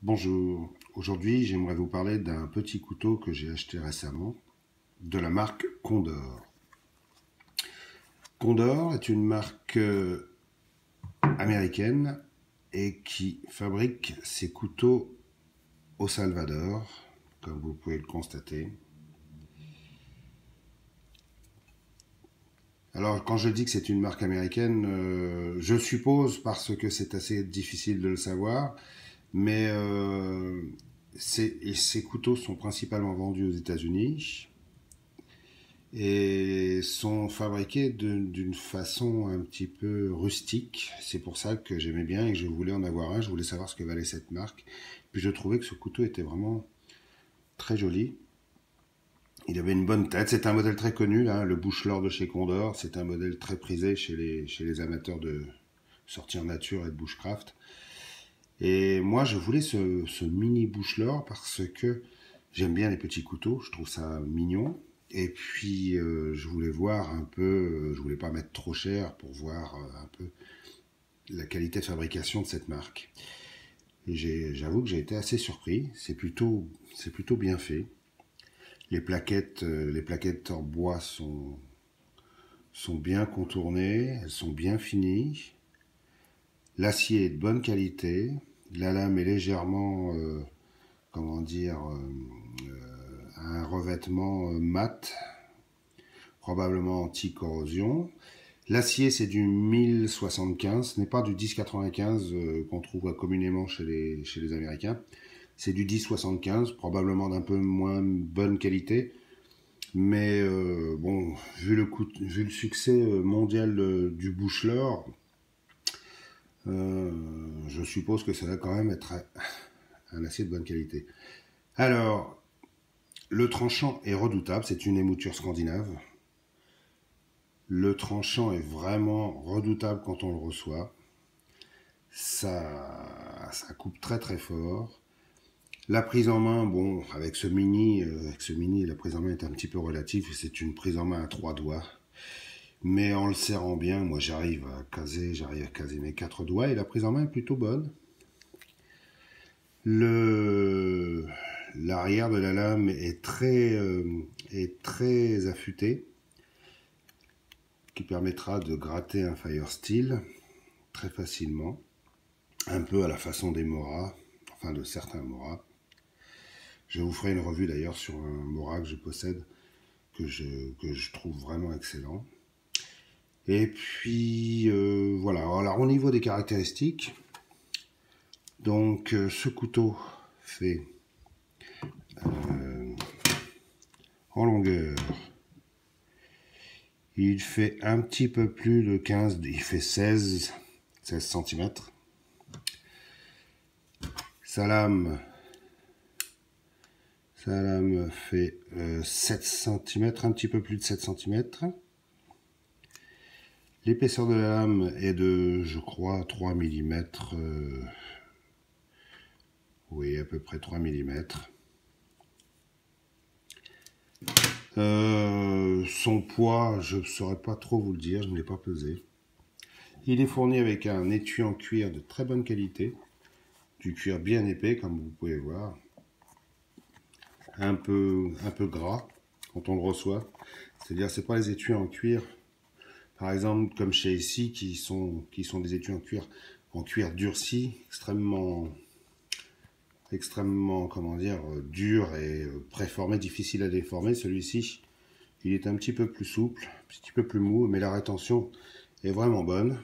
Bonjour, aujourd'hui j'aimerais vous parler d'un petit couteau que j'ai acheté récemment de la marque Condor. Condor est une marque américaine et qui fabrique ses couteaux au Salvador, comme vous pouvez le constater. Alors quand je dis que c'est une marque américaine, je suppose parce que c'est assez difficile de le savoir, mais ces couteaux sont principalement vendus aux États-Unis et sont fabriqués d'une façon un petit peu rustique. C'est pour ça que j'aimais bien et que je voulais en avoir un. Je voulais savoir ce que valait cette marque. Puis je trouvais que ce couteau était vraiment très joli. Il avait une bonne tête. C'est un modèle très connu, hein, le Bushlor de chez Condor. C'est un modèle très prisé chez les amateurs de sortie en nature et de bushcraft. Et moi, je voulais ce mini Bushlor parce que j'aime bien les petits couteaux. Je trouve ça mignon. Et puis, je voulais voir un peu, je voulais pas mettre trop cher pour voir un peu la qualité de fabrication de cette marque. Et j'avoue que j'ai été assez surpris. C'est plutôt bien fait. Les plaquettes en bois sont bien contournées, elles sont bien finies. L'acier est de bonne qualité. La lame est légèrement, comment dire, un revêtement mat, probablement anti-corrosion. L'acier, c'est du 1075, ce n'est pas du 1095 qu'on trouve communément chez les Américains. C'est du 1075, probablement d'un peu moins bonne qualité. Mais bon, vu le succès mondial du Bushlor, je suppose que ça va quand même être un acier de bonne qualité. Alors, le tranchant est redoutable, c'est une émouture scandinave. Le tranchant est vraiment redoutable quand on le reçoit. Ça coupe très très fort. La prise en main, bon, avec ce mini, la prise en main est un petit peu relative. C'est une prise en main à 3 doigts. Mais en le serrant bien, moi j'arrive à caser mes 4 doigts et la prise en main est plutôt bonne. L'arrière de la lame est très affûté, qui permettra de gratter un fire steel très facilement, un peu à la façon des Mora, enfin de certains Mora. Je vous ferai une revue d'ailleurs sur un Mora que je possède, que je trouve vraiment excellent. Et puis voilà, alors au niveau des caractéristiques, donc ce couteau fait en longueur, il fait un petit peu plus de 15, il fait 16 cm. Sa lame fait 7 cm, un petit peu plus de 7 cm. L'épaisseur de la lame est de, je crois, 3 mm. Oui, à peu près 3 mm. Son poids, je ne saurais pas trop vous le dire, je ne l'ai pas pesé. Il est fourni avec un étui en cuir de très bonne qualité, du cuir bien épais comme vous pouvez voir, un peu gras quand on le reçoit. C'est-à-dire c'est pas les étuis en cuir, par exemple comme chez ici, qui sont des étuis en cuir durci, extrêmement comment dire, dur et préformé, difficile à déformer. Celui-ci, il est un petit peu plus souple, un petit peu plus mou, mais la rétention est vraiment bonne.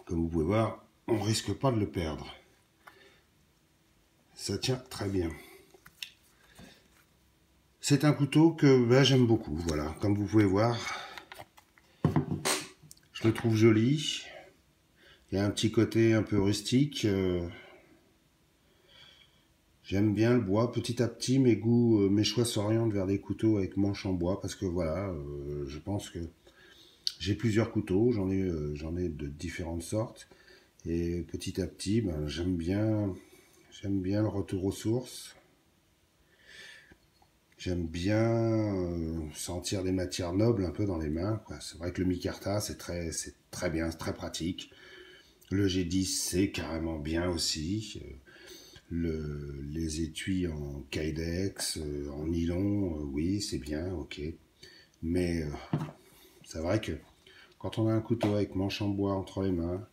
Comme vous pouvez voir, on risque pas de le perdre. Ça tient très bien. C'est un couteau que j'aime beaucoup, voilà. Comme vous pouvez voir, je le trouve joli. Il y a un petit côté un peu rustique. J'aime bien le bois. Petit à petit, mes choix s'orientent vers des couteaux avec manche en bois parce que voilà, je pense que j'ai plusieurs couteaux. J'en ai de différentes sortes. Et petit à petit, ben, j'aime bien le retour aux sources. J'aime bien sentir des matières nobles un peu dans les mains. C'est vrai que le micarta, c'est très bien, c'est très pratique. Le G10, c'est carrément bien aussi. Les étuis en Kydex, en nylon, oui, c'est bien, ok. Mais c'est vrai que quand on a un couteau avec manche en bois entre les mains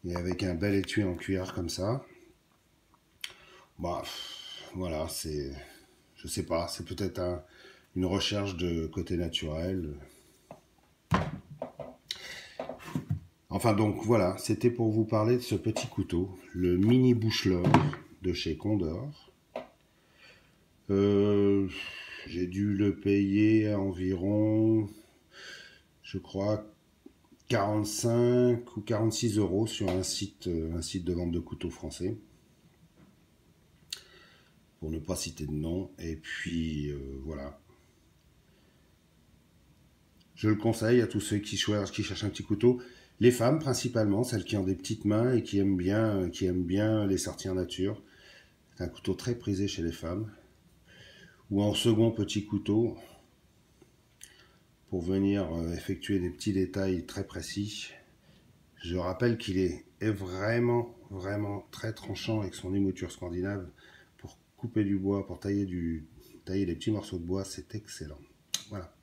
et avec un bel étui en cuir comme ça, bah voilà, c'est, je sais pas, c'est peut-être une recherche de côté naturel. Enfin donc voilà, c'était pour vous parler de ce petit couteau, le mini boucheleur de chez Condor. Euh, j'ai dû le payer à environ, je crois, 45 ou 46 euros sur un site de vente de couteaux français, pour ne pas citer de nom. Et puis voilà, je le conseille à tous ceux qui cherchent un petit couteau. Les femmes principalement, celles qui ont des petites mains et qui aiment bien les sorties en nature. C'est un couteau très prisé chez les femmes. Ou en second petit couteau, pour venir effectuer des petits détails très précis. Je rappelle qu'il est vraiment, vraiment très tranchant avec son émouture scandinave pour couper du bois, pour tailler des petits morceaux de bois, c'est excellent. Voilà.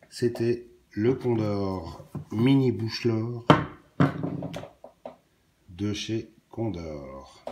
C'était le Condor Mini Bouchelor de chez Condor.